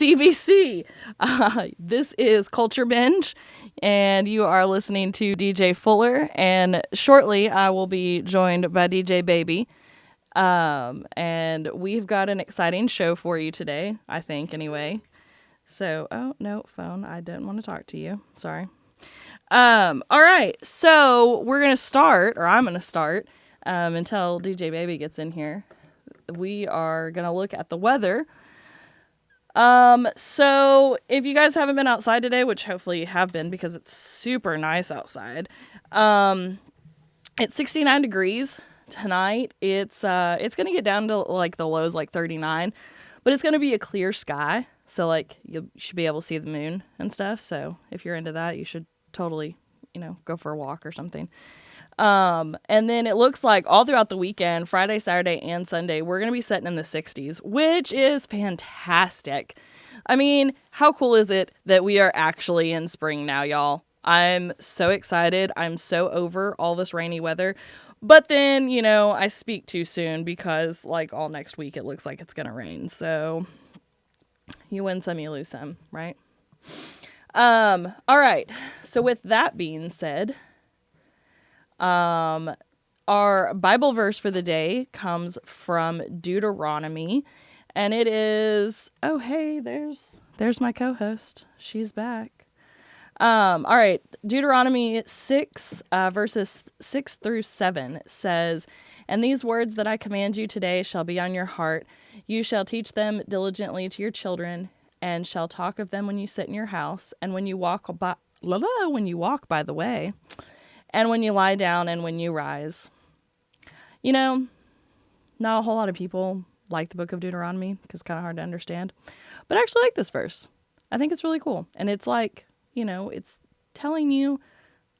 CBC. This is Culture Binge, and you are listening to DJ Fuller. And shortly, I will be joined by DJ Baby. And we've got an exciting show for you today, I think, anyway. So, oh, no, phone. I didn't want to talk to you. Sorry. All right. So, we're going to start, or I'm going to start, until DJ Baby gets in here. We are going to look at the weather. So if you guys haven't been outside today, which hopefully you have been because it's super nice outside, it's 69 degrees tonight. It's going to get down to like the lows, like 39, but it's going to be a clear sky. So like you should be able to see the moon and stuff. So if you're into that, you should totally, go for a walk or something. And then it looks like all throughout the weekend, Friday, Saturday, and Sunday, we're going to be sitting in the 60s, which is fantastic. I mean, how cool is it that we are actually in spring now, y'all? I'm so excited. I'm so over all this rainy weather. But then, I speak too soon because like all next week, it looks like it's going to rain. So you win some, you lose some, right? All right. So with that being said, our Bible verse for the day comes from Deuteronomy, and it is, oh, hey, there's my co-host. She's back. All right. Deuteronomy 6, verses 6 through 7 says, "And these words that I command you today shall be on your heart. You shall teach them diligently to your children, and shall talk of them when you sit in your house, and when you walk by the way, and when you lie down and when you rise." Not a whole lot of people like the book of Deuteronomy because it's kind of hard to understand. But I actually like this verse. I think it's really cool. And it's like, it's telling you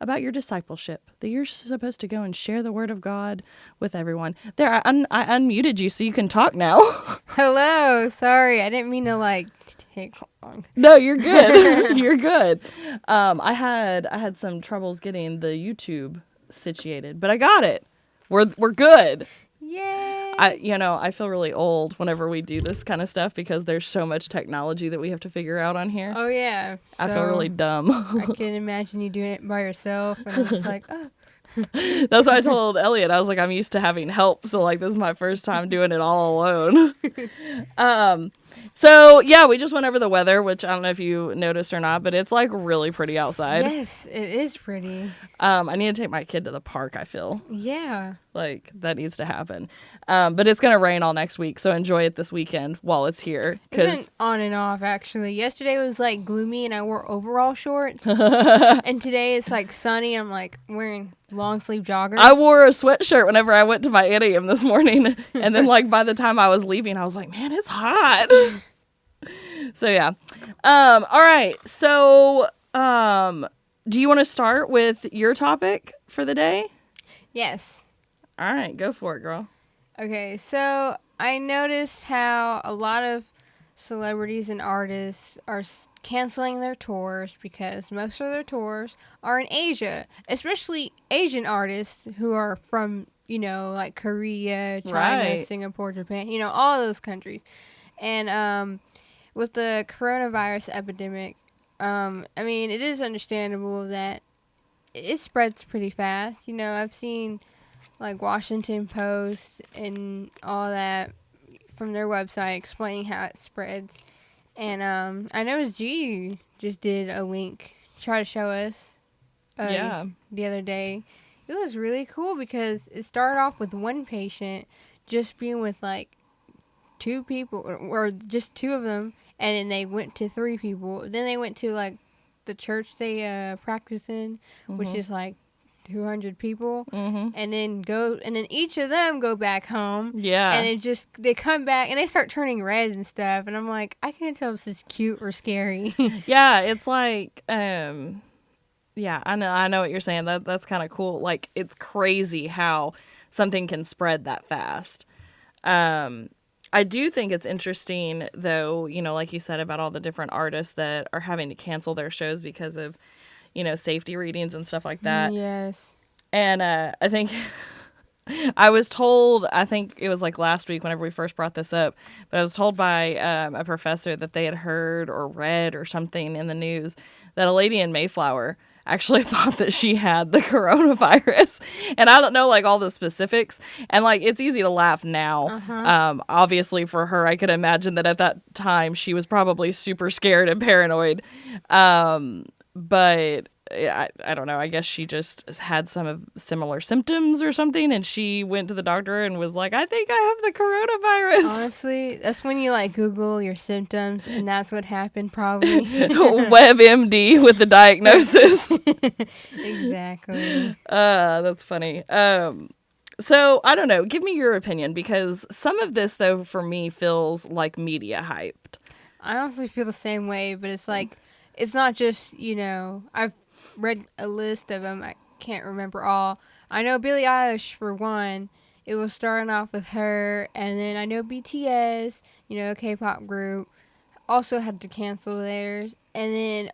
about your discipleship, that you're supposed to go and share the word of God with everyone. There, I unmuted you so you can talk now. Hello. Sorry. I didn't mean to take long. No, you're good. You're good. I had some troubles getting the YouTube situated, but I got it. We're good. Yay. I feel really old whenever we do this kind of stuff because there's so much technology that we have to figure out on here. Oh yeah. I feel really dumb. I can imagine you doing it by yourself, and I'm just like, oh. That's what I told Elliot. I was like, I'm used to having help, so like this is my first time doing it all alone. So yeah, we just went over the weather, which I don't know if you noticed or not, but it's like really pretty outside. Yes, it is pretty. I need to take my kid to the park, I feel. Yeah. Like that needs to happen. But it's going to rain all next week, so enjoy it this weekend while it's here. It's been on and off, actually. Yesterday was like gloomy and I wore overall shorts. And today it's like sunny. I'm like wearing long sleeve joggers. I wore a sweatshirt whenever I went to my idiom this morning. And then like by the time I was leaving, I was like, man, it's hot. So yeah. All right. So do you want to start with your topic for the day? Yes. All right. Go for it, girl. Okay. So I noticed how a lot of celebrities and artists are canceling their tours because most of their tours are in Asia, especially Asian artists who are from, like Korea, China, right. Singapore, Japan, all those countries. And with the coronavirus epidemic, it is understandable that it spreads pretty fast. I've seen like Washington Post and all that from their website explaining how it spreads. And I know G just did a link to try to show us the other day. It was really cool because it started off with one patient just being with like two people or just two of them, and then they went to three people. Then they went to like the church they practice in, which is like 200 people, and then each of them go back home. Yeah, and they come back and they start turning red and stuff, and I'm like, I can't tell if this is cute or scary. Yeah, it's like, yeah, I know what you're saying. That's kind of cool. Like, it's crazy how something can spread that fast. I do think it's interesting, though, like you said about all the different artists that are having to cancel their shows because of, safety readings and stuff like that. Yes. And I think I was told, I think it was like last week whenever we first brought this up, but I was told by a professor that they had heard or read or something in the news that a lady in Mayflower actually thought that she had the coronavirus. And I don't know like all the specifics. And like it's easy to laugh now. Obviously for her, I could imagine that at that time she was probably super scared and paranoid. But I don't know. I guess she just had some of similar symptoms or something, and she went to the doctor and was like, "I think I have the coronavirus." Honestly, that's when you like Google your symptoms, and that's what happened probably. WebMD with the diagnosis. Exactly. That's funny. So I don't know. Give me your opinion because some of this, though, for me feels like media hyped. I honestly feel the same way, but it's like it's not just I've read a list of them. I can't remember all. I know Billie Eilish for one. It was starting off with her, and then I know BTS, a K-pop group, also had to cancel theirs, and then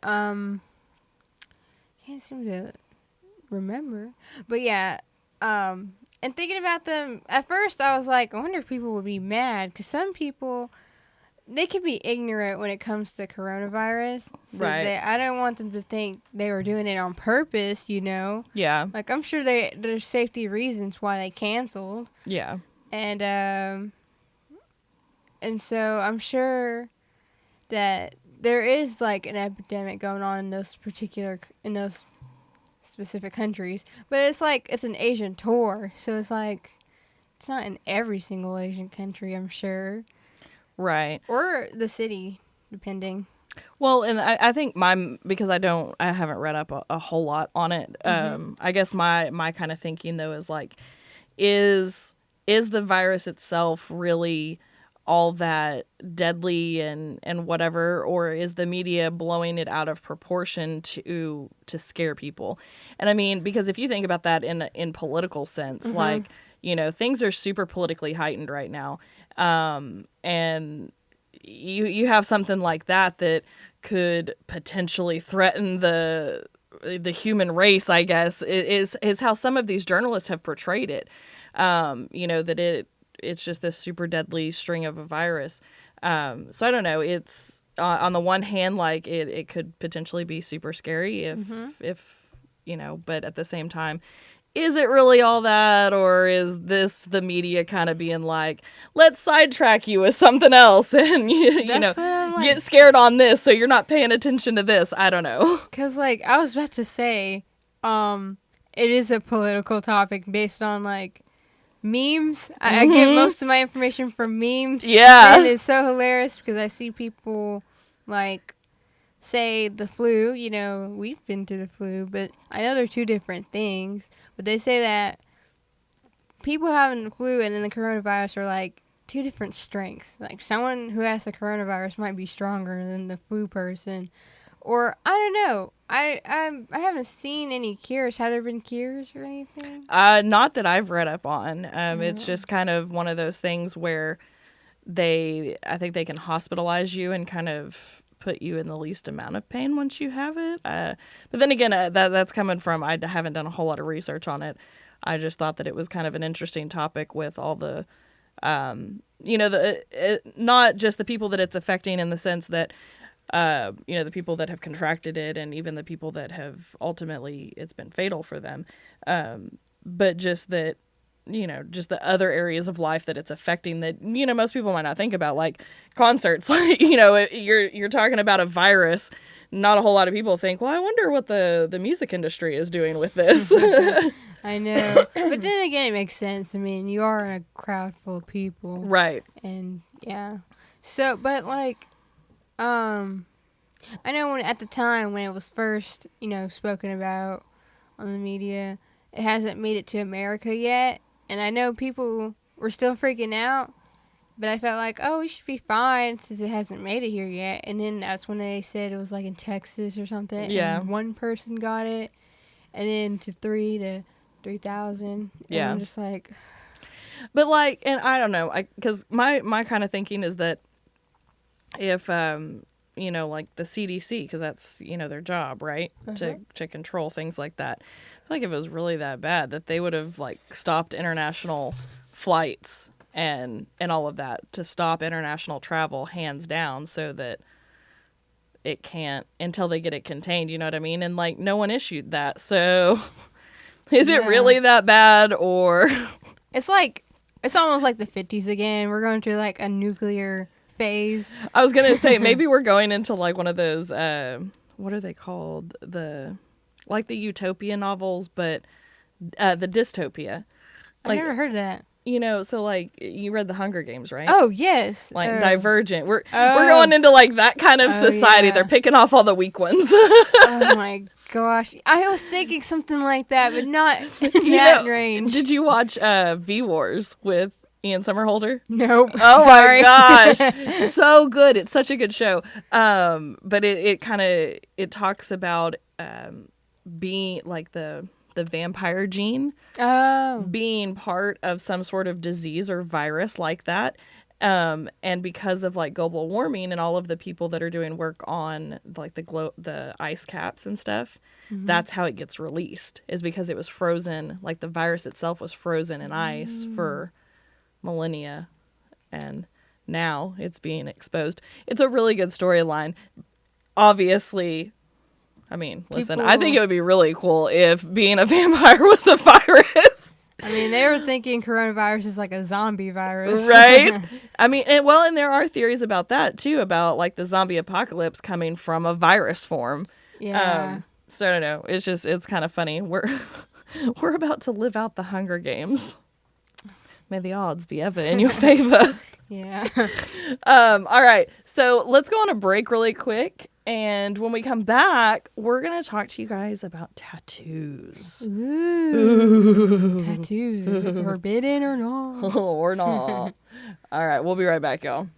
can't seem to remember, but yeah, and thinking about them at first, I was like, I wonder if people would be mad because some people they can be ignorant when it comes to coronavirus. So Right. I don't want them to think they were doing it on purpose, Yeah. Like, I'm sure there's safety reasons why they canceled. Yeah. And so I'm sure that there is, like, an epidemic going on in those specific countries. But it's like, it's an Asian tour. So it's like, it's not in every single Asian country, I'm sure. Right. Or the city, depending. Well, and I think because I haven't read up a whole lot on it. I guess my kind of thinking though is like, is the virus itself really all that deadly and whatever, or is the media blowing it out of proportion to scare people? And I mean, because if you think about that in political sense, like, things are super politically heightened right now. And you have something like that could potentially threaten the human race, I guess, is how some of these journalists have portrayed it. That it's just this super deadly string of a virus. So I don't know. It's on the one hand, like it could potentially be super scary if but at the same time, is it really all that, or is this the media kind of being like, let's sidetrack you with something else and get scared on this so you're not paying attention to this? I don't know. Because, like, I was about to say, it is a political topic based on, like, memes. I get most of my information from memes. Yeah. And it's so hilarious because I see people, like, say the flu, we've been to the flu, but I know they're two different things. But they say that people having the flu and then the coronavirus are like two different strengths. Like someone who has the coronavirus might be stronger than the flu person. Or I don't know. I haven't seen any cures. Have there been cures or anything? Not that I've read up on. It's just kind of one of those things where I think they can hospitalize you and kind of put you in the least amount of pain once you have it. But then again, that's coming from, I haven't done a whole lot of research on it. I just thought that it was kind of an interesting topic with all the, not just the people that it's affecting in the sense that, the people that have contracted it and even the people that have ultimately it's been fatal for them. But just that, just the other areas of life that it's affecting that, most people might not think about, like concerts. Like, you're talking about a virus. Not a whole lot of people think, well, I wonder what the music industry is doing with this. I know. But then again, it makes sense. I mean, you are in a crowd full of people. Right. And, yeah. So, but, like, I know at the time when it was first, spoken about on the media, it hasn't made it to America yet. And I know people were still freaking out, but I felt like, oh, we should be fine since it hasn't made it here yet. And then that's when they said it was like in Texas or something. Yeah. And one person got it, and then to 3,000. Yeah. And I'm just like. But like, and I don't know, because my kind of thinking is that if, like the CDC, because that's, their job, right? To control things like that. like if it was really that bad, that they would have like stopped international flights and all of that, to stop international travel hands down, so that it can't, until they get it contained, you know what I mean? And like no one issued that. So is it really that bad? Or it's like, it's almost like the 50s again. We're going through like a nuclear phase. I was gonna say, maybe we're going into like one of those what are they called, the like the utopia novels, but the dystopia. I've never heard of that. You know, so like you read the Hunger Games, right? Oh yes, like Divergent. We're going into like that kind of society. Yeah. They're picking off all the weak ones. Oh my gosh, I was thinking something like that, but not in that range. Did you watch V Wars with Ian Somerhalder? Nope. Oh Sorry. my gosh, so good! It's such a good show. But it kind of, it talks about being like the vampire gene being part of some sort of disease or virus like that. And because of like global warming and all of the people that are doing work on like the ice caps and stuff, that's how it gets released, is because it was frozen. Like the virus itself was frozen in ice for millennia, and now it's being exposed. It's a really good storyline. Obviously, I mean, listen, I think it would be really cool if being a vampire was a virus. I mean, they were thinking coronavirus is like a zombie virus. Right? I mean, and there are theories about that, too, about like the zombie apocalypse coming from a virus form. Yeah. So I don't know. It's kind of funny. We're about to live out the Hunger Games. May the odds be ever in your favor. Yeah. All right. So let's go on a break really quick. And when we come back, we're going to talk to you guys about tattoos. Ooh. Tattoos. Is it forbidden or not? Or not. All right. We'll be right back, y'all.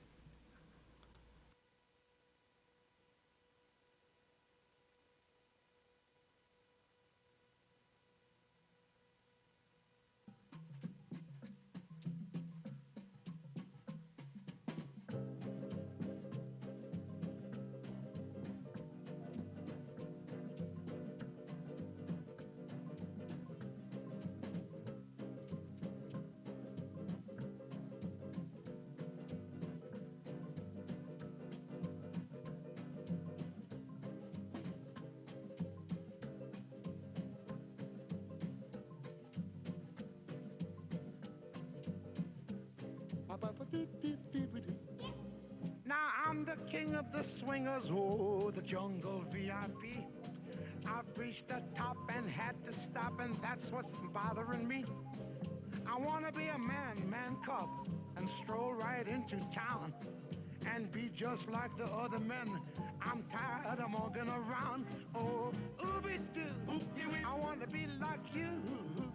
Now I'm the king of the swingers, oh, the jungle VIP. I've reached the top and had to stop, and that's what's bothering me. I want to be a man cub, and stroll right into town, and be just like the other men. I'm tired of mugging around. Oh, ooby-doo, I want to be like you.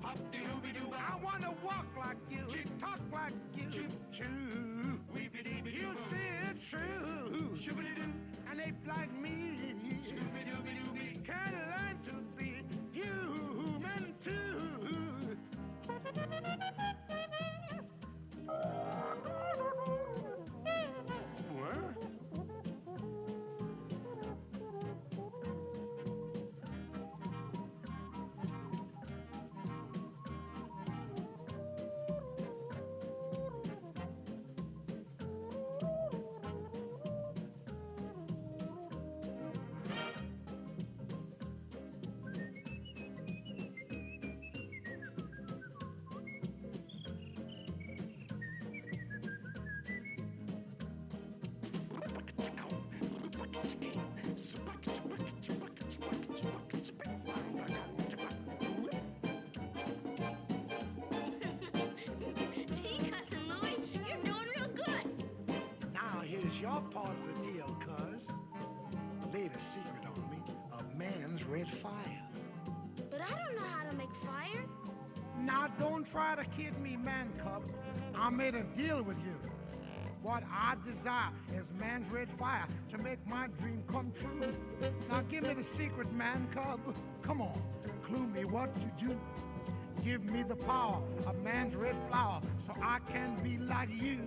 I want to walk like you, talk like you, too. You see it's true, and ape like me can learn to be human too. Your part of the deal, cuz. Latest secret on me, a man's red fire. But I don't know how to make fire. Now don't try to kid me, man cub. I made a deal with you. What I desire is man's red fire to make my dream come true. Now give me the secret, man cub. Come on, clue me what to do. Give me the power of man's red flower so I can be like you.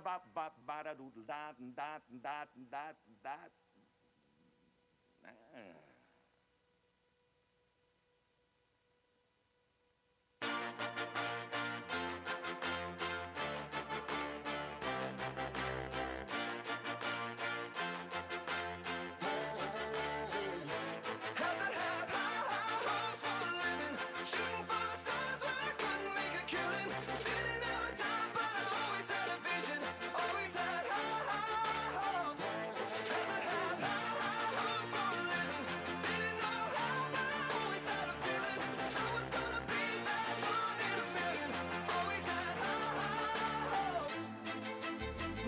ba ba ba da doo da da da da da.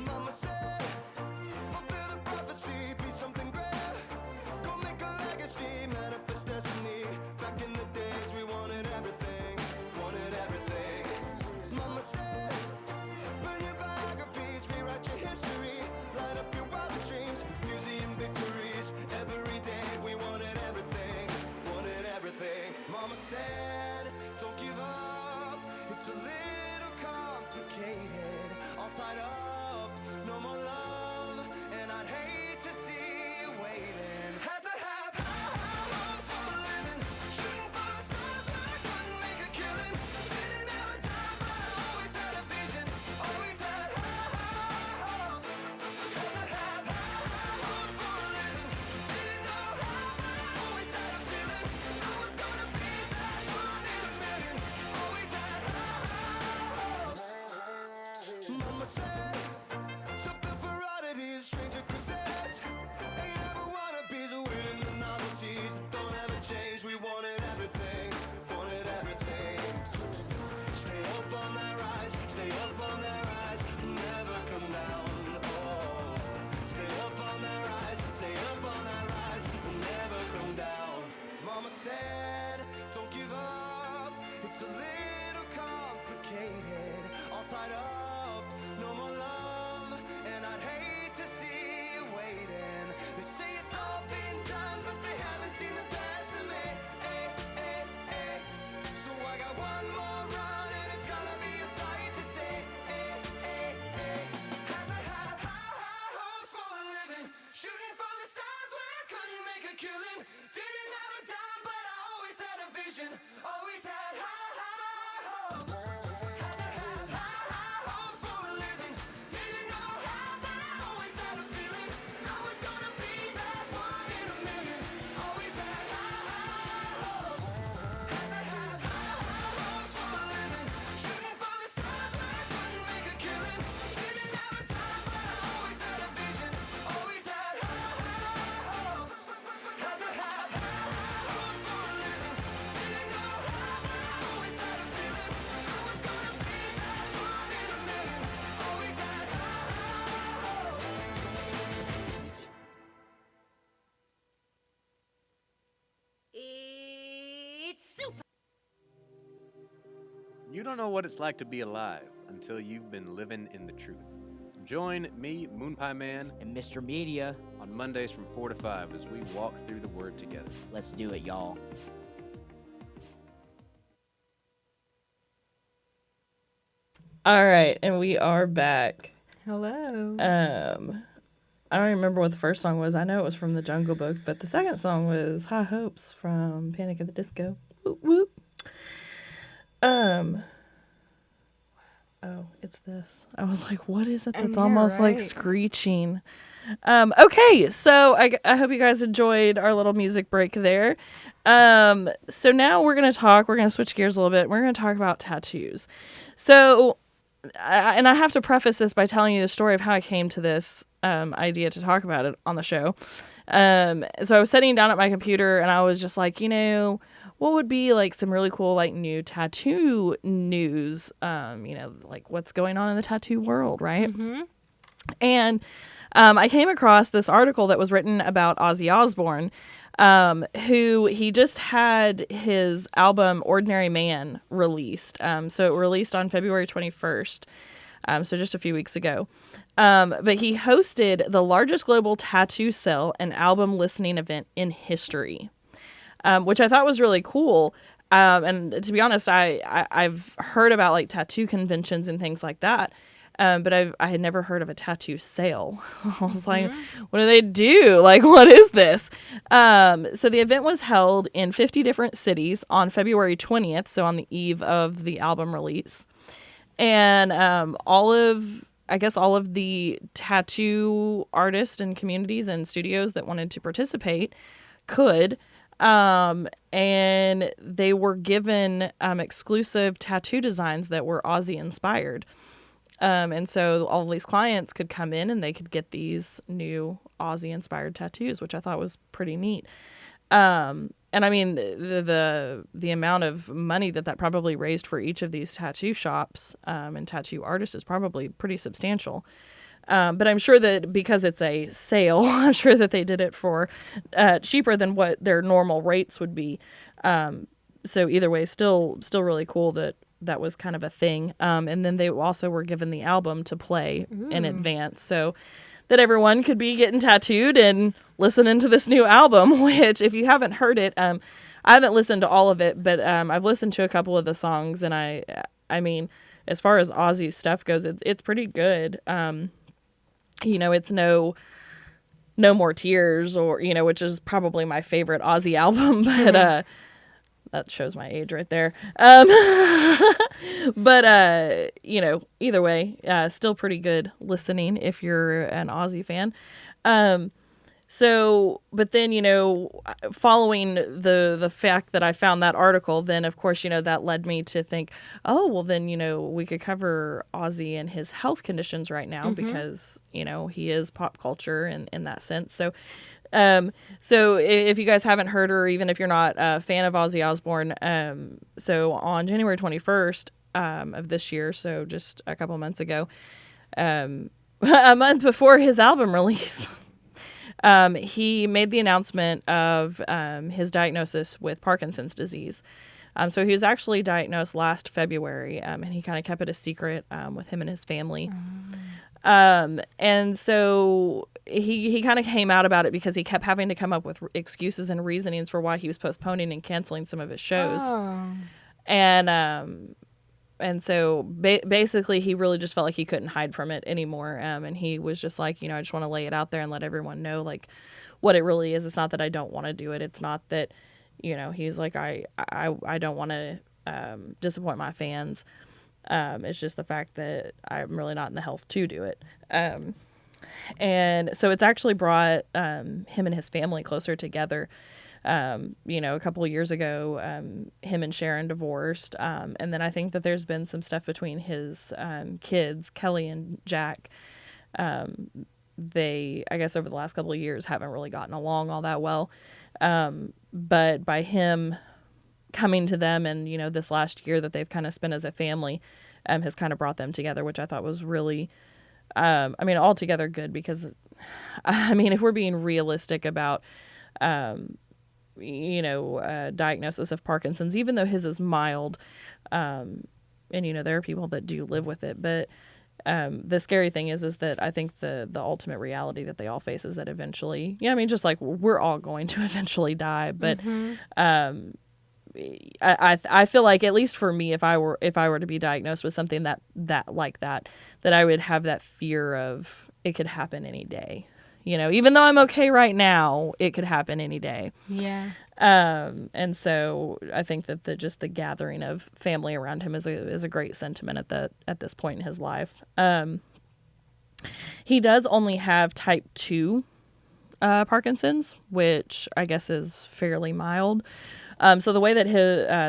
Mama said, fulfill the prophecy, be something great. Go make a legacy, manifest destiny. Back in the days, we wanted everything, wanted everything. Mama said, burn your biographies, rewrite your history, light up your wildest dreams, museum victories. Every day, we wanted everything, wanted everything. Mama said, don't give up, it's a little complicated, all tied up, no more love, and I'd hate to see you waiting. Had to have high hopes for a living, shooting for the stars, but I couldn't make a killing. Didn't have a dime, but I always had a vision, always had high hopes. Had to have high hopes for a living, didn't know how, but I always had a feeling I was gonna be that one in a million. Always had high hopes. Mama said, something for oddities, stranger crusades. Ain't ever wannabes, winning the novelties that don't ever change. We wanted everything, wanted everything. Stay up on that rise, stay up on that rise, never come down. Oh, stay up on that rise, stay up on that rise, never come down. Mama said, don't give up, it's a little complicated, all tied up, no more love, and I'd hate to see you waiting. They say it's all been done, but they haven't seen the best of me. So I got one more run, and it's gonna be a sight to see. Had to have high hopes for a living, shooting for the stars when I couldn't make a killing. Didn't have a dime, but I always had a vision, always had high hopes. Had to have high hopes for a living, didn't know how, but I always had a feeling I was gonna be that one in a million. Always had high hopes. Had to have high hopes for a living, shooting for the stars when I couldn't make a killing. Didn't have a dime, but I always had a vision, always had high hopes. Had to have high hopes for a living, didn't know how, but I always had a feeling I was gonna be that one in a million. Always had high hopes. It's super. You don't know what it's like to be alive until you've been living in the truth. Join me, Moonpie Man, And Mr. Media, on Mondays from 4 to 5 as we walk through the Word together. let's do it, y'all. All right, and we are back. Hello. I don't remember what the first song was. I know it was from the Jungle Book, but the second song was High Hopes from Panic at the Disco. Whoop, whoop. Oh, it's this. I was like, what is it that's know, almost like right? screeching? Okay, so I hope you guys enjoyed our little music break there. So now we're going to switch gears a little bit. We're going to talk about tattoos. So, and I have to preface this by telling you the story of how I came to this idea to talk about it on the show. So I was sitting down at my computer and I was just like, what would be like some really cool, like new tattoo news, like what's going on in the tattoo world, right? Mm-hmm. And I came across this article that was written about Ozzy Osbourne, who he just had his album Ordinary Man released. So it released on February 21st, so just a few weeks ago. But he hosted the largest global tattoo sale and album listening event in history, which I thought was really cool. And to be honest, I've heard about like tattoo conventions and things like that. But I had never heard of a tattoo sale. So I was like, what do they do? Like, what is this? So the event was held in 50 different cities on February 20th, so on the eve of the album release. And all of the tattoo artists and communities and studios that wanted to participate could. And they were given exclusive tattoo designs that were Aussie inspired. And so all of these clients could come in and they could get these new Aussie inspired tattoos, which I thought was pretty neat. And I mean, the amount of money that probably raised for each of these tattoo shops and tattoo artists is probably pretty substantial. But I'm sure that because it's a sale, I'm sure that they did it for cheaper than what their normal rates would be. So either way, still really cool that was kind of a thing. And then they also were given the album to play in advance, so that everyone could be getting tattooed and listening to this new album, which if you haven't heard it, I haven't listened to all of it, but I've listened to a couple of the songs, and I mean, as far as Ozzy stuff goes, it's pretty good. It's no More Tears, or, which is probably my favorite Ozzy album, but that shows my age right there. But either way, still pretty good listening if you're an Ozzy fan. But then, following the fact that I found that article, then of course, that led me to think, oh, well then, we could cover Ozzy and his health conditions right now because, he is pop culture in that sense. So if you guys haven't heard, or even if you're not a fan of Ozzy Osbourne, so on January 21st of this year, so just a couple months ago, a month before his album release, he made the announcement of his diagnosis with Parkinson's disease. So he was actually diagnosed last February, and he kind of kept it a secret with him and his family. And so he kind of came out about it because he kept having to come up with excuses and reasonings for why he was postponing and canceling some of his shows. And so basically he really just felt like he couldn't hide from it anymore. And he was just like, I just want to lay it out there and let everyone know like what it really is. It's not that I don't want to do it. It's not that, he's like, I don't want to disappoint my fans. It's just the fact that I'm really not in the health to do it. And so it's actually brought him and his family closer together. A couple of years ago, him and Sharon divorced. And then I think that there's been some stuff between his kids, Kelly and Jack. They, I guess over the last couple of years, haven't really gotten along all that well. But by him coming to them and, this last year that they've kind of spent as a family, has kind of brought them together, which I thought was really, altogether good because, if we're being realistic about, diagnosis of Parkinson's, even though his is mild, and, there are people that do live with it, but, the scary thing is that I think the ultimate reality that they all face is that eventually, just like we're all going to eventually die, but, I feel like, at least for me, if I were to be diagnosed with something that I would have that fear of it could happen any day. Even though I'm okay right now, it could happen any day. Yeah. And so I think that the gathering of family around him is a great sentiment at this point in his life. He does only have type 2 Parkinson's, which I guess is fairly mild. So the way that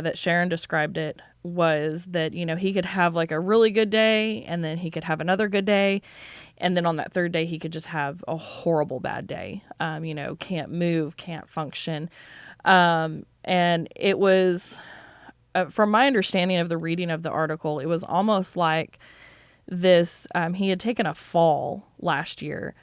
that Sharon described it was that, he could have like a really good day and then he could have another good day. And then on that third day, he could just have a horrible bad day. Can't move, can't function. And it was, from my understanding of the reading of the article, it was almost like this, he had taken a fall last year,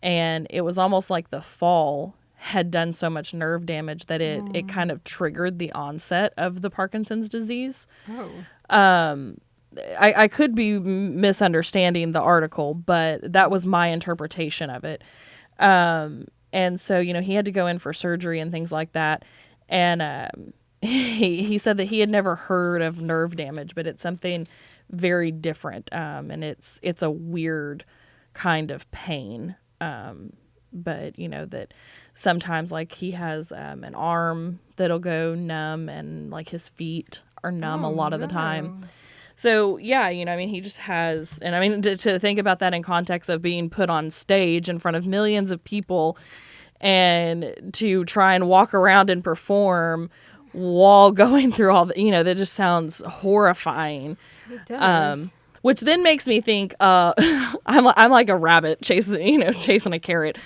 and it was almost like the fall had done so much nerve damage that it kind of triggered the onset of the Parkinson's disease. I could be misunderstanding the article, but that was my interpretation of it. And so, he had to go in for surgery and things like that. And he said that he had never heard of nerve damage, but it's something very different, and it's a weird kind of pain. But that sometimes like he has an arm that'll go numb, and like his feet are numb a lot of the time. So yeah, he just has, and I mean to think about that in context of being put on stage in front of millions of people and to try and walk around and perform while going through all the, that just sounds horrifying. It does. Which then makes me think, I'm like a rabbit chasing a carrot.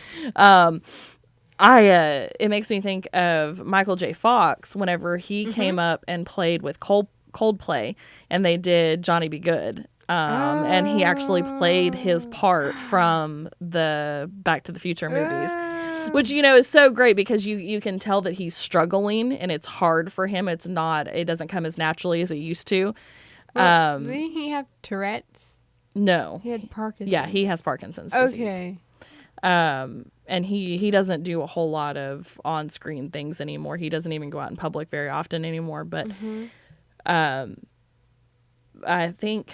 It makes me think of Michael J. Fox whenever he came up and played with Coldplay, and they did Johnny Be Good. And he actually played his part from the Back to the Future movies, which, is so great because you can tell that he's struggling and it's hard for him. It doesn't come as naturally as it used to. Didn't he have Tourette's? No. He had Parkinson's. Yeah, he has Parkinson's disease. Okay. And he doesn't do a whole lot of on-screen things anymore. He doesn't even go out in public very often anymore. But I think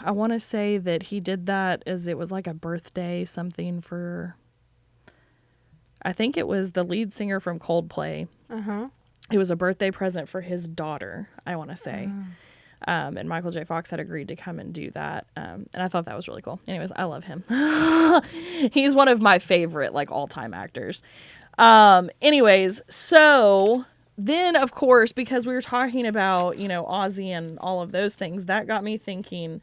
I want to say that he did that as it was like a birthday something for. I think it was the lead singer from Coldplay. It was a birthday present for his daughter, I want to say. And Michael J. Fox had agreed to come and do that. And I thought that was really cool. Anyways, I love him. He's one of my favorite, like, all-time actors. Anyways, so then, of course, because we were talking about, Ozzy and all of those things, that got me thinking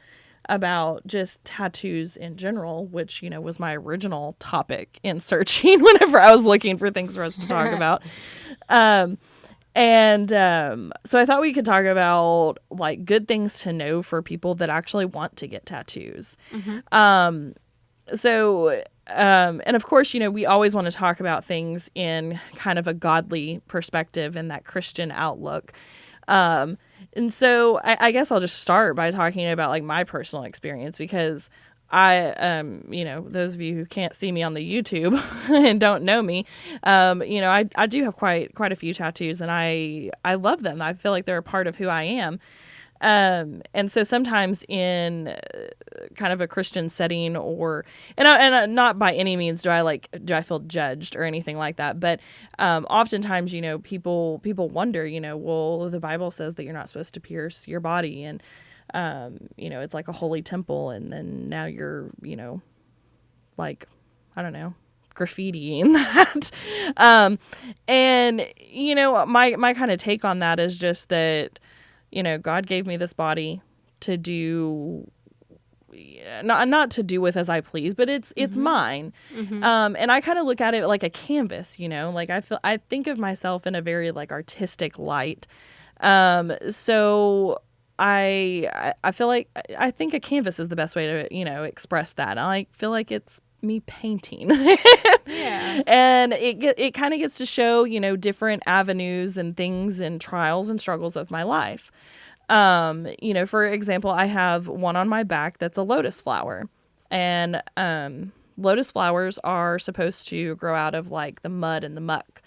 about just tattoos in general, which, was my original topic in searching whenever I was looking for things for us to talk about. So I thought we could talk about like good things to know for people that actually want to get tattoos. And of course, we always want to talk about things in kind of a godly perspective and that Christian outlook. And so I guess I'll just start by talking about like my personal experience because I, those of you who can't see me on the YouTube and don't know me, I do have quite a few tattoos and I love them. I feel like they're a part of who I am. And so sometimes in kind of a Christian setting and not by any means do I feel judged or anything like that. But, oftentimes, people wonder, well, the Bible says that you're not supposed to pierce your body and, it's like a holy temple, and then now you're, like, I don't know, graffitiing that. My kind of take on that is just that, God gave me this body to do, not to do with as I please, but it's mine. And I kind of look at it like a canvas, like I think of myself in a very like artistic light. So I feel like I think a canvas is the best way to, express that. I feel like it's me painting. Yeah. And it kind of gets to show, different avenues and things and trials and struggles of my life. For example, I have one on my back that's a lotus flower. And lotus flowers are supposed to grow out of like the mud and the muck.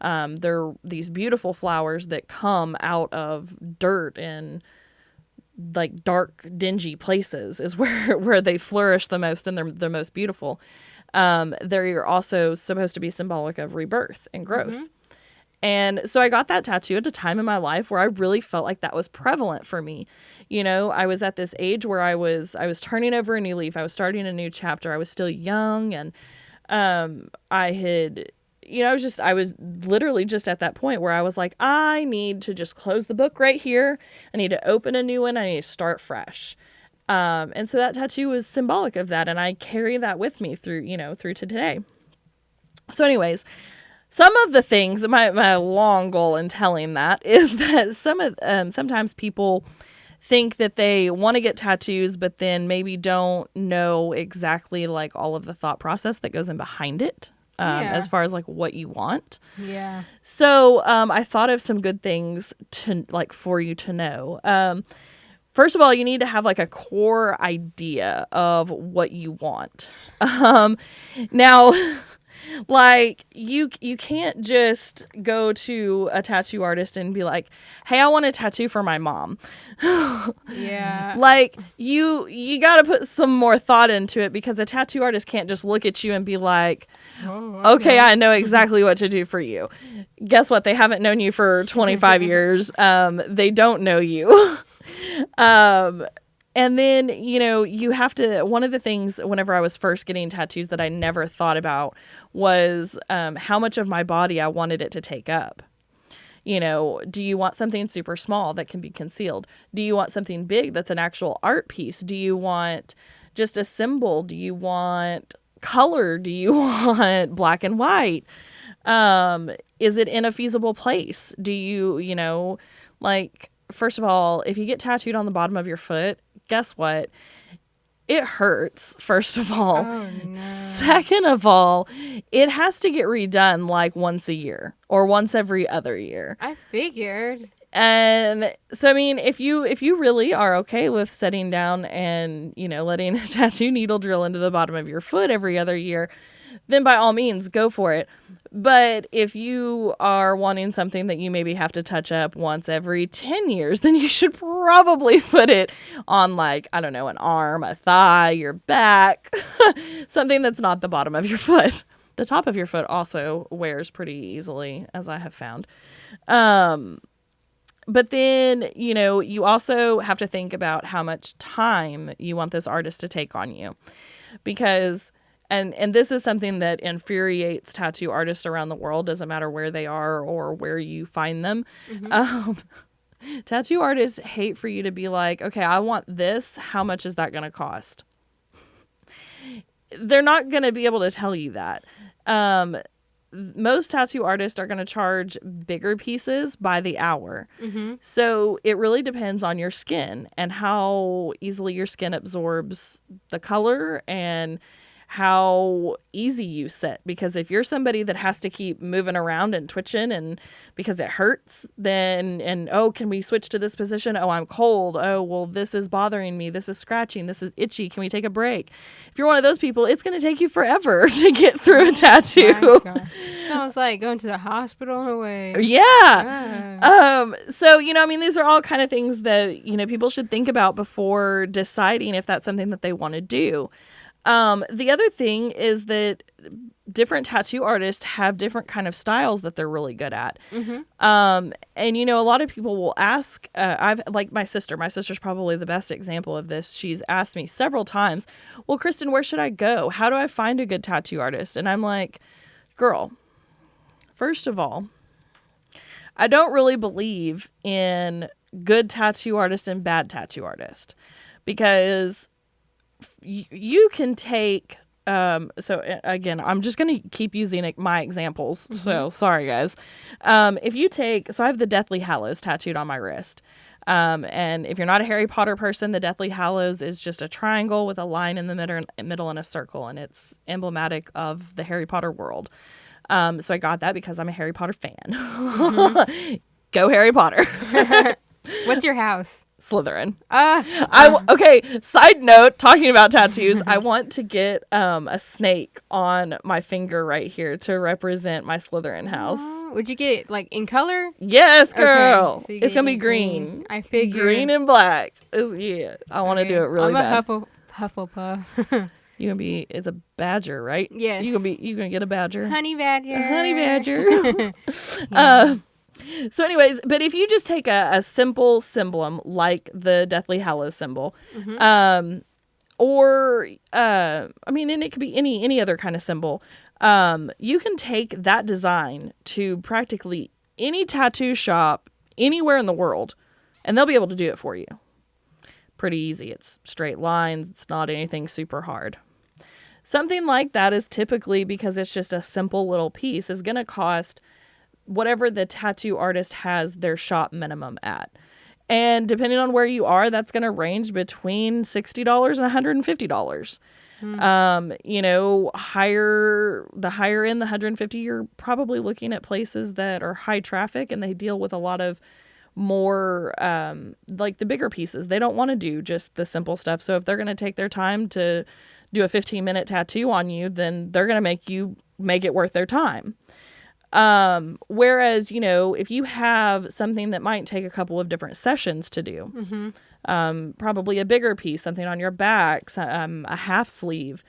They're these beautiful flowers that come out of dirt and like dark, dingy places is where they flourish the most and they're the most beautiful. They're also supposed to be symbolic of rebirth and growth. And so I got that tattoo at a time in my life where I really felt like that was prevalent for me. I was at this age where I was turning over a new leaf. I was starting a new chapter. I was still young and I was literally just at that point where I was like, I need to just close the book right here. I need to open a new one. I need to start fresh. And so that tattoo was symbolic of that. And I carry that with me through to today. So anyways, some of the things, my long goal in telling that is that sometimes people think that they want to get tattoos, but then maybe don't know exactly like all of the thought process that goes in behind it. As far as like what you want. Yeah. So, I thought of some good things for you to know. First of all, you need to have like a core idea of what you want. Now Like you can't just go to a tattoo artist and be like, "Hey, I want a tattoo for my mom." Yeah. Like you got to put some more thought into it, because a tattoo artist can't just look at you and be like, Oh, "Okay, I know exactly what to do for you." Guess what? They haven't known you for 25 years. They don't know you. And then, you have to, one of the things whenever I was first getting tattoos that I never thought about was how much of my body I wanted it to take up. Do you want something super small that can be concealed? Do you want something big that's an actual art piece? Do you want just a symbol? Do you want color? Do you want black and white? Is it in a feasible place? Do you, like, first of all, if you get tattooed on the bottom of your foot, guess what? It hurts, first of all. Oh, no. Second of all, it has to get redone like once a year or once every other year. I figured. And so, I mean, if you really are okay with sitting down and, letting a tattoo needle drill into the bottom of your foot every other year, then by all means, go for it. But if you are wanting something that you maybe have to touch up once every 10 years, then you should probably put it on, like, I don't know, an arm, a thigh, your back, something that's not the bottom of your foot. The top of your foot also wears pretty easily, as I have found. But then, you also have to think about how much time you want this artist to take on you. Because, and this is something that infuriates tattoo artists around the world, doesn't matter where they are or where you find them. Tattoo artists hate for you to be like, okay, I want this. How much is that going to cost? They're not going to be able to tell you that. Most tattoo artists are going to charge bigger pieces by the hour. So it really depends on your skin and how easily your skin absorbs the color and how easy you sit. Because if you're somebody that has to keep moving around and twitching and because it hurts, then, oh, can we switch to this position? Oh, I'm cold. Oh, well, this is bothering me. This is scratching. This is itchy. Can we take a break? If you're one of those people, it's going to take you forever to get through a tattoo. Sounds like going to the hospital in a way. Yeah. So, these are all kind of things that, people should think about before deciding if that's something that they want to do. The other thing is that different tattoo artists have different kind of styles that they're really good at. And, a lot of people will ask, like my sister's probably the best example of this. She's asked me several times, well, Kristen, where should I go? How do I find a good tattoo artist? And I'm like, girl, first of all, I don't really believe in good tattoo artist and bad tattoo artist, because you can take, so again, I'm just going to keep using my examples. So sorry, guys. If you take, so I have the Deathly Hallows tattooed on my wrist. And if you're not a Harry Potter person, the Deathly Hallows is just a triangle with a line in the middle and a circle, and it's emblematic of the Harry Potter world. So I got that because I'm a Harry Potter fan. Go Harry Potter. What's your house? Slytherin. Okay, side note, talking about tattoos, I want to get a snake on my finger right here to represent my Slytherin house. Would you get it like in color? Yes, girl. Okay, so it's gonna be green. I figured. Green and black. Yeah, I want to do it really bad. I'm a Hufflepuff. You gonna be? It's a badger, right? Yes. You gonna get a badger? Honey badger. A honey badger. So anyways, but if you just take a simple symbol like the Deathly Hallows symbol, or and it could be any other kind of symbol, you can take that design to practically any tattoo shop anywhere in the world, and they'll be able to do it for you. Pretty easy. It's straight lines. It's not anything super hard. Something like that is typically, because it's just a simple little piece, is going to cost whatever the tattoo artist has their shop minimum at. And depending on where you are, that's going to range between $60 and $150. The higher end, the 150, you're probably looking at places that are high traffic and they deal with a lot of more, like the bigger pieces. They don't want to do just the simple stuff. So if they're going to take their time to do a 15-minute tattoo on you, then they're going to make you make it worth their time. Whereas, if you have something that might take a couple of different sessions to do, probably a bigger piece, something on your back, a half sleeve,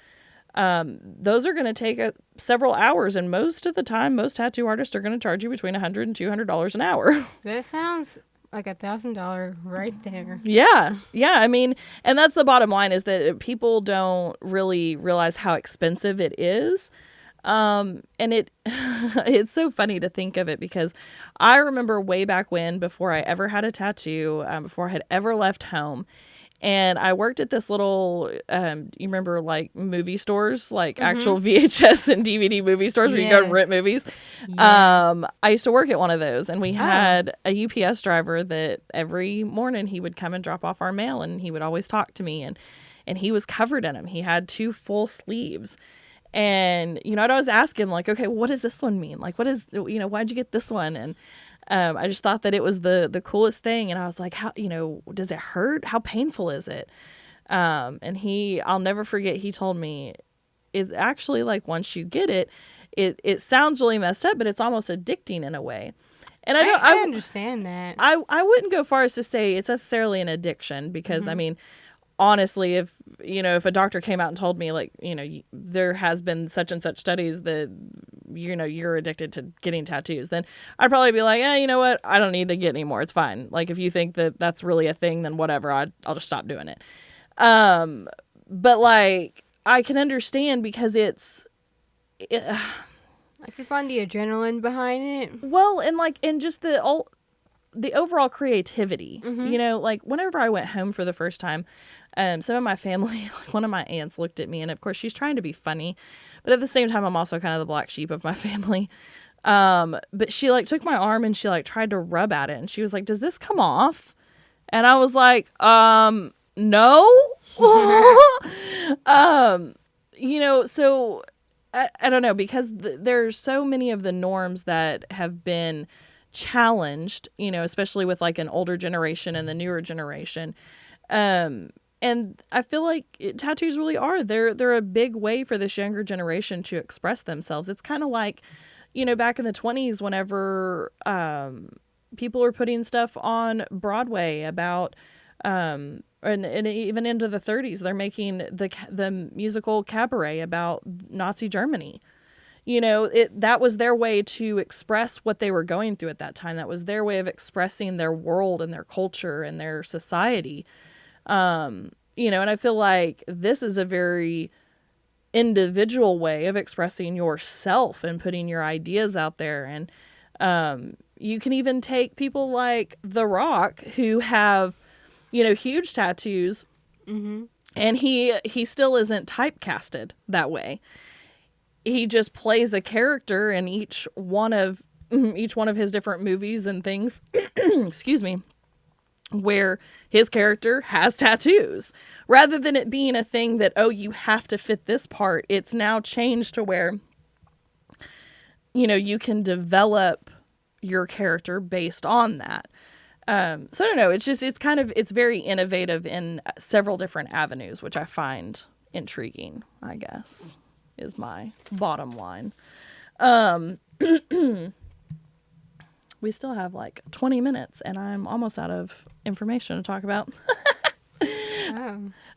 those are going to take several hours. And most of the time, most tattoo artists are going to charge you between $100 and $200 an hour. That sounds like $1,000 right there. Yeah. Yeah. I mean, and that's the bottom line, is that people don't really realize how expensive it is. And it's so funny to think of it, because I remember way back when, before I ever had a tattoo, before I had ever left home, and I worked at this little, you remember like movie stores, like actual VHS and DVD movie stores where you go and rent movies. I used to work at one of those, and we had a UPS driver that every morning he would come and drop off our mail, and he would always talk to me, and he was covered in them. He had 2 full sleeves. And, I'd always ask him, like, okay, what does this one mean? Like, why'd you get this one? And I just thought that it was the coolest thing. And I was like, how, does it hurt? How painful is it? And I'll never forget, he told me, it's actually like, once you get it, it sounds really messed up, but it's almost addicting in a way. And I understand that. I wouldn't go far as to say it's necessarily an addiction, because, I mean, honestly, if a doctor came out and told me, like, there has been such and such studies that, you're addicted to getting tattoos, then I'd probably be like, you know what? I don't need to get any more. It's fine. Like, if you think that that's really a thing, then whatever, I'll just stop doing it. But like, I can understand, because I can find the adrenaline behind it. Well, and just the overall creativity, like whenever I went home for the first time, some of my family, like one of my aunts, looked at me, and of course she's trying to be funny, but at the same time, I'm also kind of the black sheep of my family. But she like took my arm and she like tried to rub at it, and she was like, "Does this come off?" And I was like, no. So I don't know, because there's so many of the norms that have been challenged, especially with like an older generation and the newer generation. And I feel like tattoos really are. They're a big way for this younger generation to express themselves. It's kind of like, back in the 1920s, whenever people were putting stuff on Broadway about, and even into the 1930s, they're making the musical Cabaret about Nazi Germany. That was their way to express what they were going through at that time. That was their way of expressing their world and their culture and their society. And I feel like this is a very individual way of expressing yourself and putting your ideas out there. And you can even take people like The Rock, who have, huge tattoos, and he still isn't typecasted that way. He just plays a character in each one of his different movies and things. Excuse me. Where his character has tattoos, rather than it being a thing that, oh, you have to fit this part. It's now changed to where, you can develop your character based on that. So I don't know. It's very innovative in several different avenues, which I find intriguing, I guess, is my bottom line. We still have like 20 minutes, and I'm almost out of information to talk about.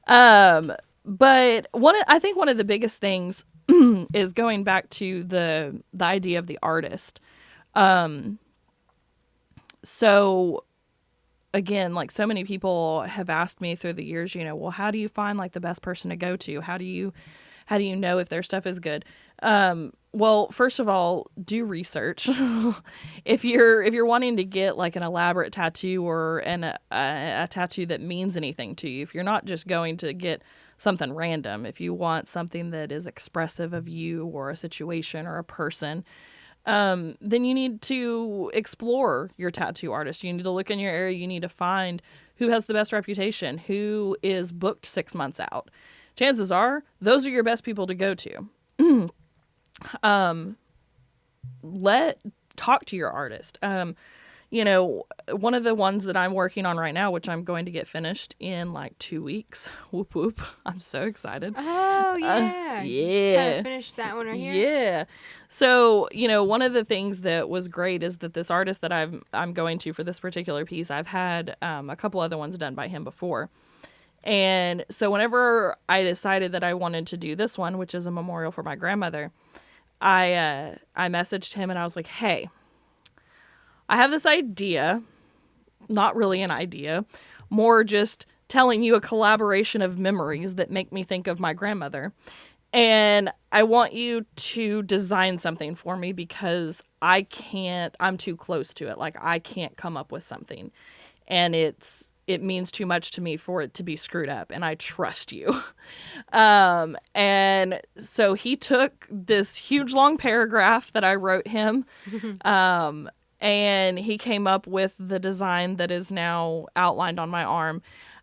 But I think one of the biggest things is going back to the idea of the artist. So again, like, so many people have asked me through the years, well, how do you find like the best person to go to? How do you know if their stuff is good? Well, first of all, do research. If you're wanting to get like an elaborate tattoo or a tattoo that means anything to you, if you're not just going to get something random, if you want something that is expressive of you or a situation or a person, then you need to explore your tattoo artist. You need to look in your area. You need to find who has the best reputation, who is booked 6 months out. Chances are those are your best people to go to. Talk to your artist. you know, one of the ones that I'm working on right now, which I'm going to get finished in like 2 weeks. Whoop whoop. I'm so excited. Oh, yeah. Yeah. Trying to finish that one right here. Yeah. So, you know, one of the things that was great is that this artist that I'm going to for this particular piece, I've had a couple other ones done by him before. And so whenever I decided that I wanted to do this one, which is a memorial for my grandmother, I messaged him and I was like, hey, I have this idea, not really an idea, more just telling you a collaboration of memories that make me think of my grandmother. And I want you to design something for me because I'm too close to it. Like, I can't come up with something. And it means too much to me for it to be screwed up. And I trust you. And so he took this huge long paragraph that I wrote him. And he came up with the design that is now outlined on my arm.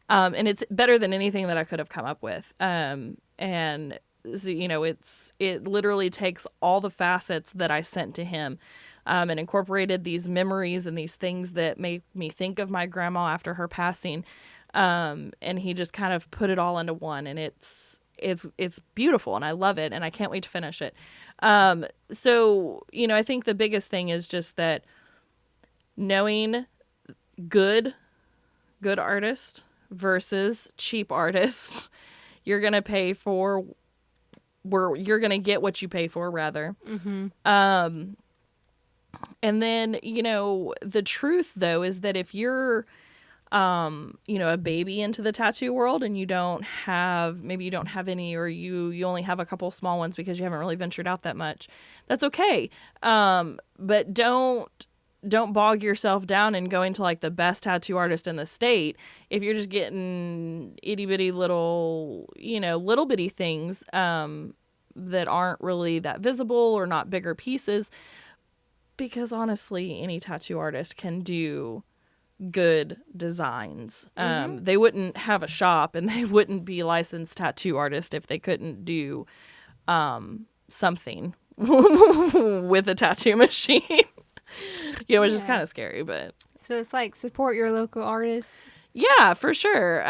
And it's better than anything that I could have come up with. And so, you know, it literally takes all the facets that I sent to him, and incorporated these memories and these things that make me think of my grandma after her passing. And he just kind of put it all into one, and it's beautiful, and I love it, and I can't wait to finish it. So, you know, I think the biggest thing is just that knowing good artist versus cheap artist, you're going to pay for you're going to get what you pay for, rather. Mm-hmm. And then, you know, the truth, though, is that if you're, you know, a baby into the tattoo world and you don't have any, or you only have a couple small ones because you haven't really ventured out that much, that's okay. But don't bog yourself down and going to like the best tattoo artist in the state if you're just getting itty bitty little bitty things that aren't really that visible or not bigger pieces, because honestly any tattoo artist can do good designs. They wouldn't have a shop and they wouldn't be licensed tattoo artists if they couldn't do something with a tattoo machine. You know, which is kind of scary, but. So it's like support your local artists. Yeah, for sure.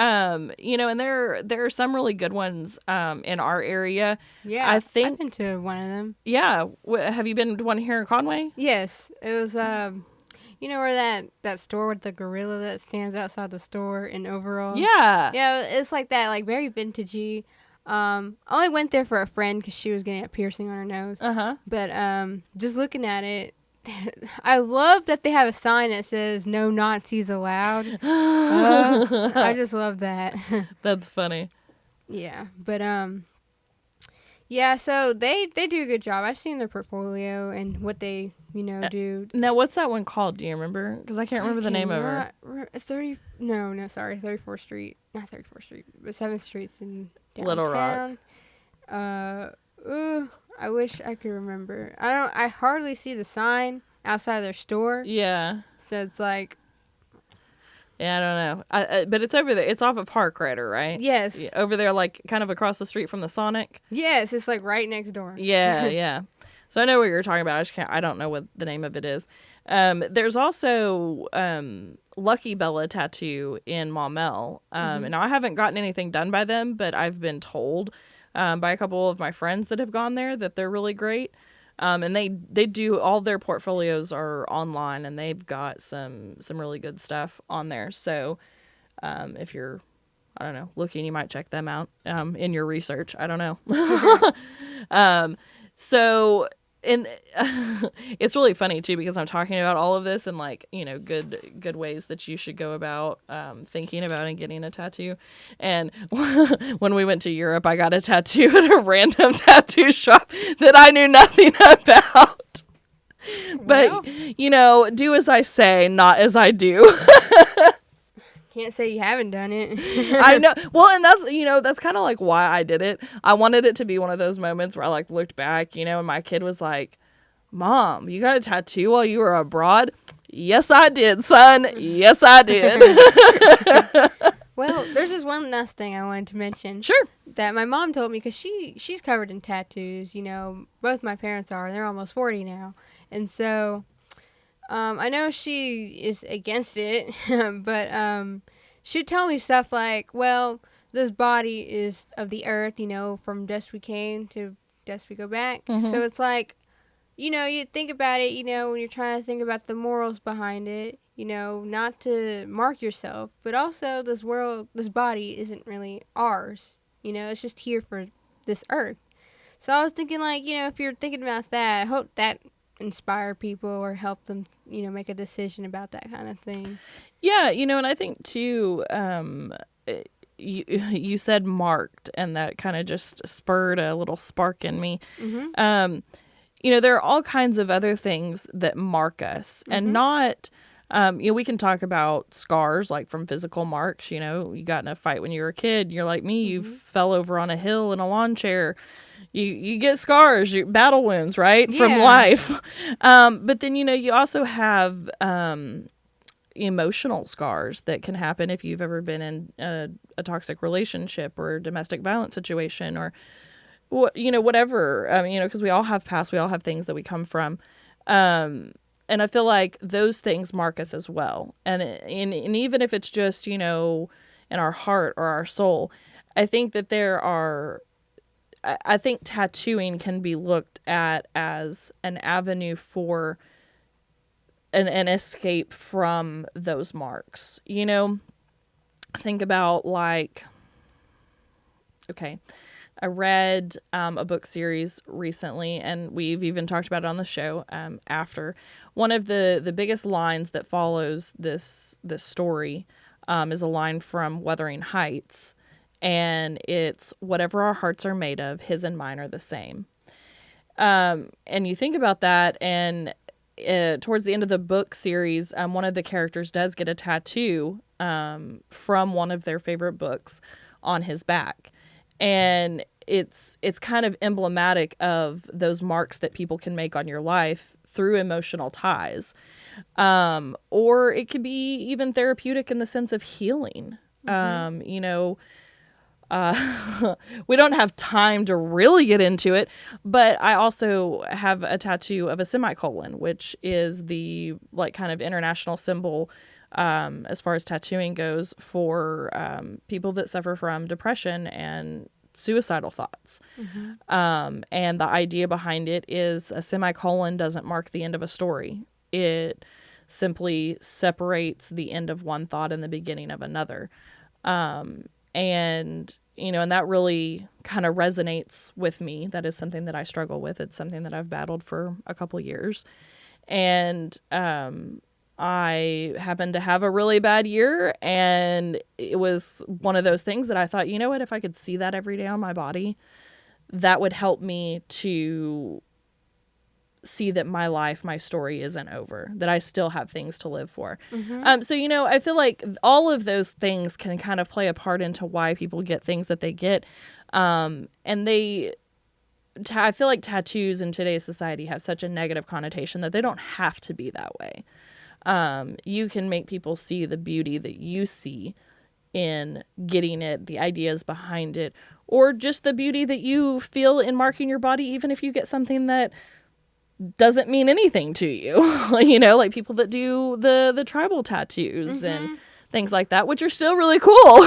You know, and there are some really good ones in our area. Yeah, I think I've been to one of them. Yeah, have you been to one here in Conway? Yes, it was. You know where that store with the gorilla that stands outside the store in overalls? Yeah. Yeah, it's like that, like very vintagey. I only went there for a friend because she was getting a piercing on her nose. But just looking at it. I love that they have a sign that says "No Nazis Allowed." I just love that. That's funny. Yeah, but yeah. So they do a good job. I've seen their portfolio and what they do. Now, what's that one called? Do you remember? Because I can't remember the name of her. It's 34th Street, not 34th Street, but 7th Street's in downtown. Little Rock. I wish I could remember. I hardly see the sign outside of their store. Yeah. So it's like. Yeah, I don't know. But it's over there. It's off of Harkrider, right? Yes. Yeah, over there, like kind of across the street from the Sonic. Yes, it's like right next door. Yeah, yeah. So I know what you're talking about. I don't know what the name of it is. There's also Lucky Bella Tattoo in Maumelle. And now I haven't gotten anything done by them, but I've been told by a couple of my friends that have gone there that they're really great. And they do, all their portfolios are online, and they've got some really good stuff on there. So if you're, I don't know, looking, you might check them out in your research. I don't know. So, and it's really funny too, because I'm talking about all of this and like, you know, good ways that you should go about thinking about and getting a tattoo. And when we went to Europe, I got a tattoo at a random tattoo shop that I knew nothing about. But, you know, do as I say, not as I do. Can't say you haven't done it. I know. Well, and that's kind of like why I did it. I wanted it to be one of those moments where I like looked back, and my kid was like, "Mom, you got a tattoo while you were abroad?" Yes, I did, son. Yes, I did. Well, there's just one last thing I wanted to mention. Sure. That my mom told me, because she's covered in tattoos. Both my parents are. They're almost 40 now. And so I know she is against it, but she'd tell me stuff like, well, this body is of the earth, from dust we came to dust we go back. So it's like, you think about it, when you're trying to think about the morals behind it, not to mark yourself, but also this body isn't really ours. It's just here for this earth. So I was thinking, like, if you're thinking about that, I hope that inspire people or help them, make a decision about that kind of thing. Yeah, and I think too, you said marked, and that kind of just spurred a little spark in me. There are all kinds of other things that mark us, and not. We can talk about scars, like from physical marks. You got in a fight when you were a kid. You're like me. You fell over on a hill in a lawn chair. You get scars, battle wounds, right, from life. But then you also have emotional scars that can happen if you've ever been in a toxic relationship or domestic violence situation, or whatever. Because we all have past, we all have things that we come from. And I feel like those things mark us as well. And even if it's just, in our heart or our soul, I think that I think tattooing can be looked at as an avenue for an escape from those marks. Think about, like, okay, I read a book series recently, and we've even talked about it on the show after. One of the biggest lines that follows this story is a line from Wuthering Heights, and it's, "Whatever our hearts are made of, his and mine are the same." And you think about that, and towards the end of the book series, one of the characters does get a tattoo from one of their favorite books on his back. And it's kind of emblematic of those marks that people can make on your life through emotional ties. Or it could be even therapeutic in the sense of healing. We don't have time to really get into it, but I also have a tattoo of a semicolon, which is the, like, kind of international symbol as far as tattooing goes for people that suffer from depression and suicidal thoughts. And the idea behind it is a semicolon doesn't mark the end of a story. It simply separates the end of one thought and the beginning of another. And that really kind of resonates with me. That is something that I struggle with. It's something that I've battled for a couple years. And I happened to have a really bad year, and it was one of those things that I thought, you know what, if I could see that every day on my body, that would help me to see that my life, my story isn't over, that I still have things to live for. So, I feel like all of those things can kind of play a part into why people get things that they get. And I feel like tattoos in today's society have such a negative connotation that they don't have to be that way. You can make people see the beauty that you see in getting it, the ideas behind it, or just the beauty that you feel in marking your body, even if you get something that doesn't mean anything to you. Like people that do the tribal tattoos and things like that, which are still really cool.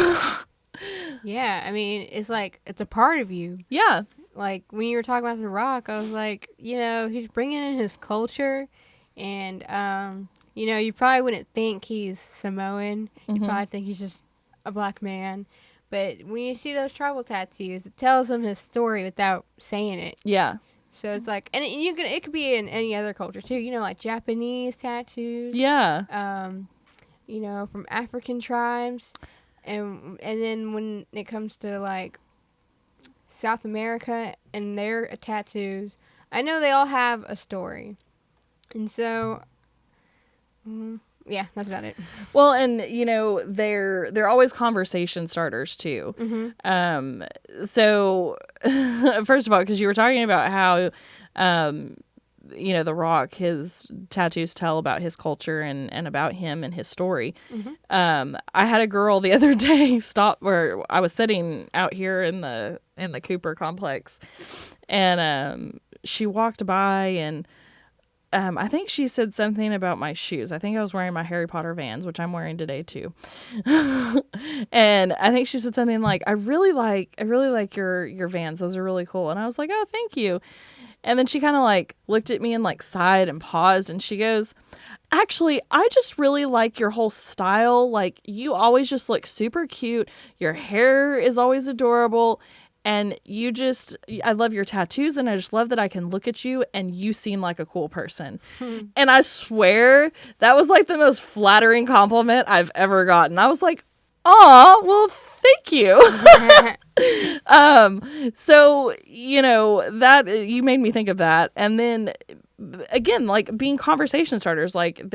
Yeah, I mean, it's like, it's a part of you. Yeah. Like, when you were talking about The Rock, I was like, he's bringing in his culture, and, you probably wouldn't think he's Samoan. You probably think he's just a black man. But when you see those tribal tattoos, it tells him his story without saying it. Yeah. So it's like, and it could be in any other culture too, like Japanese tattoos. Yeah. From African tribes. And then when it comes to, like, South America and their tattoos, I know they all have a story. And so, yeah, that's about it. Well, and they're always conversation starters too. So first of all, because you were talking about how The Rock, his tattoos tell about his culture and about him and his story. I had a girl the other day stop where I was sitting out here in the Cooper complex, and she walked by, and I think she said something about my shoes. I think I was wearing my Harry Potter Vans, which I'm wearing today too. And I think she said something like, I really like your Vans. Those are really cool. And I was like, oh, thank you. And then she kind of like looked at me and like sighed and paused, and she goes, actually, I just really like your whole style. Like, you always just look super cute. Your hair is always adorable. And I love your tattoos, and I just love that I can look at you and you seem like a cool person. And I swear that was like the most flattering compliment I've ever gotten. I was like, aw, well, thank you. So, that you made me think of that. And then again, like being conversation starters, like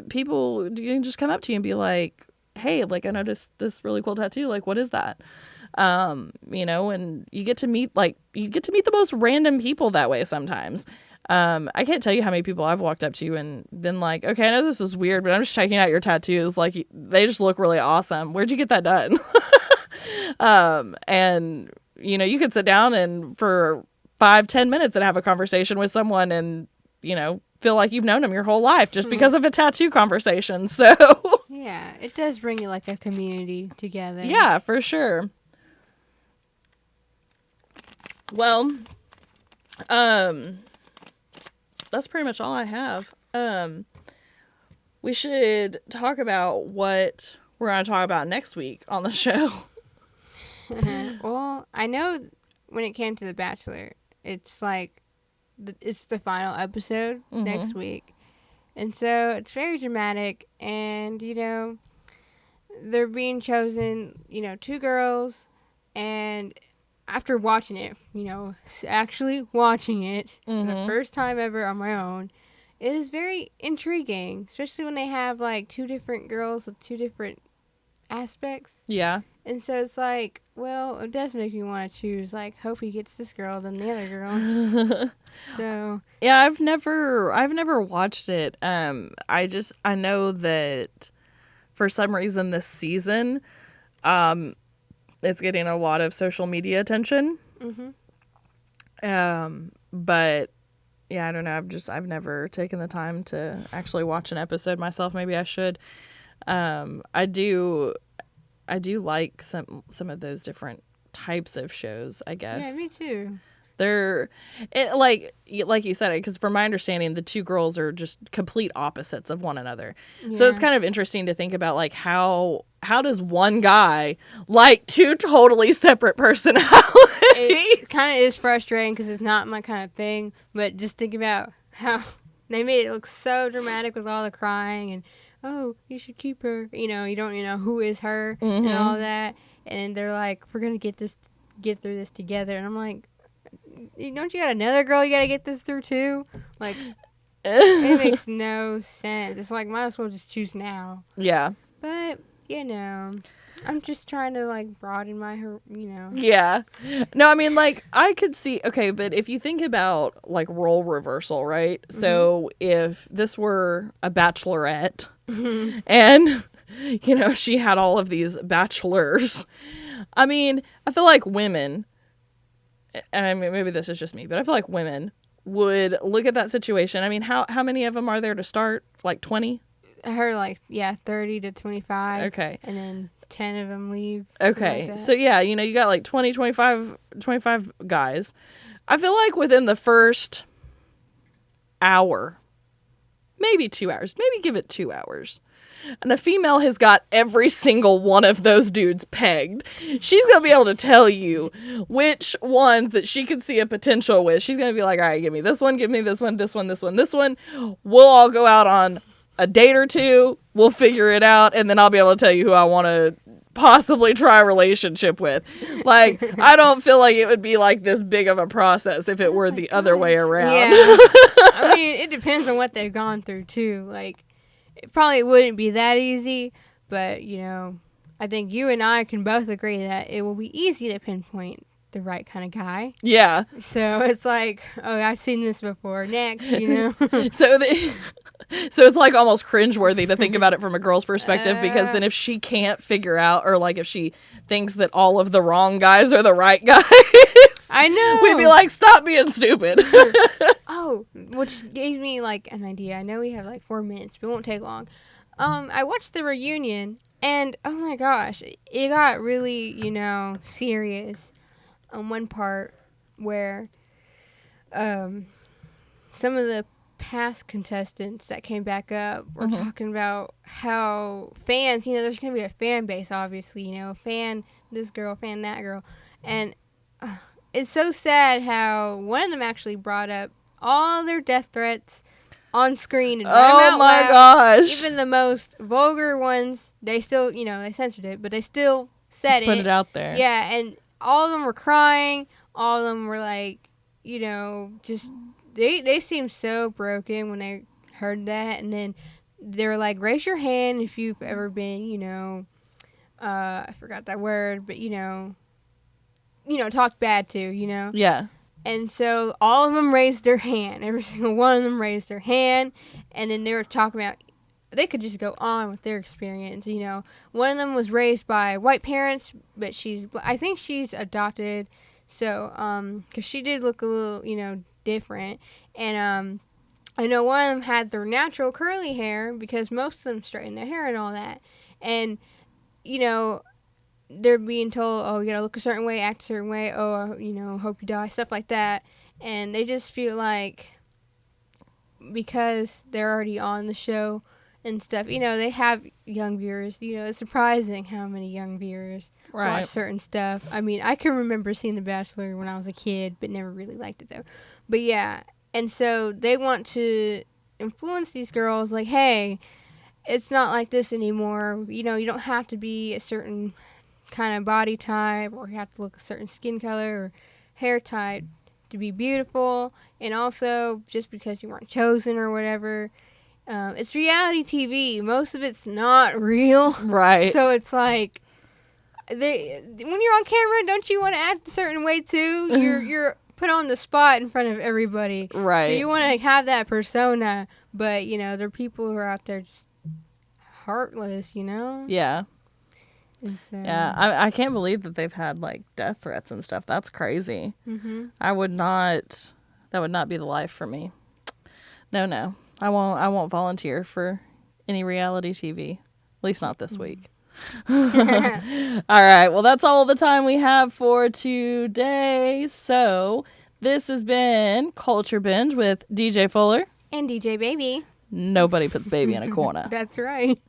people you can just come up to you and be like, hey, like I noticed this really cool tattoo. Like, what is that? And you get to meet the most random people that way sometimes. I can't tell you how many people I've walked up to and been like, okay, I know this is weird, but I'm just checking out your tattoos. Like, they just look really awesome. Where'd you get that done? And you could sit down and for 5-10 minutes and have a conversation with someone and, feel like you've known them your whole life just because of a tattoo conversation. So yeah, it does bring you like a community together. Yeah, for sure. Well, that's pretty much all I have. We should talk about what we're going to talk about next week on the show. Well, I know when it came to The Bachelor, it's like it's the final episode next week. And so it's very dramatic, and, they're being chosen, 2 girls, and after watching it, actually watching it for the first time ever on my own, it is very intriguing, especially when they have, like, 2 different girls with 2 different aspects. Yeah. And so it's like, well, it does make me want to choose, like, hope he gets this girl than the other girl. So yeah, I've never watched it. I know that for some reason this season, it's getting a lot of social media attention. But yeah, I don't know. I've never taken the time to actually watch an episode myself. Maybe I should. I do like some of those different types of shows, I guess. yeah, me too. Like you said, because from my understanding, the 2 girls are just complete opposites of one another. Yeah. So it's kind of interesting to think about, like, how does one guy like 2 totally separate personalities? It kind of is frustrating because it's not my kind of thing, but just think about how they made it look so dramatic with all the crying and, oh, you should keep her. You don't know who is her and all that. And they're like, we're going to get through this together. And I'm like, don't you got another girl you got to get this through too? Like, it makes no sense. It's like, might as well just choose now. Yeah. But, I'm just trying to, like, broaden my, Yeah. No, I mean, like, I could see, okay, but if you think about, like, role reversal, right? So if this were a bachelorette and, she had all of these bachelors, I mean, I feel like women, and I mean, maybe this is just me, but I feel like women would look at that situation. I mean, how many of them are there to start? Like 20? I heard, like, 30 to 25. Okay. And then 10 of them leave. Okay. Like So, yeah, you got like 20, 25 guys. I feel like within the first hour, maybe 2 hours, maybe give it 2 hours, and a female has got every single one of those dudes pegged. She's going to be able to tell you which ones that she could see a potential with. She's going to be like, all right, give me this one, give me this one, this one, this one, this one. We'll all go out on a date or 2. We'll figure it out, and then I'll be able to tell you who I want to possibly try a relationship with. Like, I don't feel like it would be like this big of a process if it were the other way around. Yeah. I mean, it depends on what they've gone through, too. Like, it probably wouldn't be that easy, but, I think you and I can both agree that it will be easy to pinpoint the right kind of guy. Yeah. So it's like, oh, I've seen this before. Next, So So it's like almost cringeworthy to think about it from a girl's perspective, because then if she can't figure out, or like if she thinks that all of the wrong guys are the right guys, I know. we'd be like, stop being stupid. Oh, which gave me like an idea. I know we have like 4 minutes, but it won't take long. I watched the reunion, and oh my gosh, it got really, serious on one part where some of the past contestants that came back up were talking about how fans, there's going to be a fan base, obviously, fan this girl, fan that girl. And it's so sad how one of them actually brought up all their death threats on screen and read them Oh out my loud. gosh. Even the most vulgar ones, they still, they censored it, but they still said Put it out there. Yeah, and all of them were crying. All of them were like, just they seemed so broken when they heard that. And then they were like, raise your hand if you've ever been, I forgot that word, but talked bad to, Yeah. And so all of them raised their hand. Every single one of them raised their hand. And then they were talking about, they could just go on with their experience. One of them was raised by white parents, but I think she's adopted. So, because she did look a little, different. And I know one of them had their natural curly hair, because most of them straighten their hair and all that. And, they're being told, oh, you gotta look a certain way, act a certain way, oh, hope you die, stuff like that. And they just feel like, because they're already on the show and stuff, they have young viewers. It's surprising how many young viewers watch certain stuff. I mean, I can remember seeing The Bachelor when I was a kid, but never really liked it though. But yeah, and so they want to influence these girls, like, hey, it's not like this anymore. You don't have to be a certain kind of body type, or you have to look a certain skin color or hair type to be beautiful. And also, just because you weren't chosen or whatever, it's reality TV. Most of it's not real, Right. So it's like, when you're on camera, don't you want to act a certain way too? You're put on the spot in front of everybody, Right. So you want to have that persona, but there are people who are out there just heartless, Yeah. So, Yeah, I can't believe that they've had like death threats and stuff. That's crazy. That would not be the life for me. No. I won't volunteer for any reality TV. At least not this week. All right. Well, that's all the time we have for today. So this has been Culture Binge with DJ Fuller. and DJ Baby. Nobody puts baby in a corner. That's right.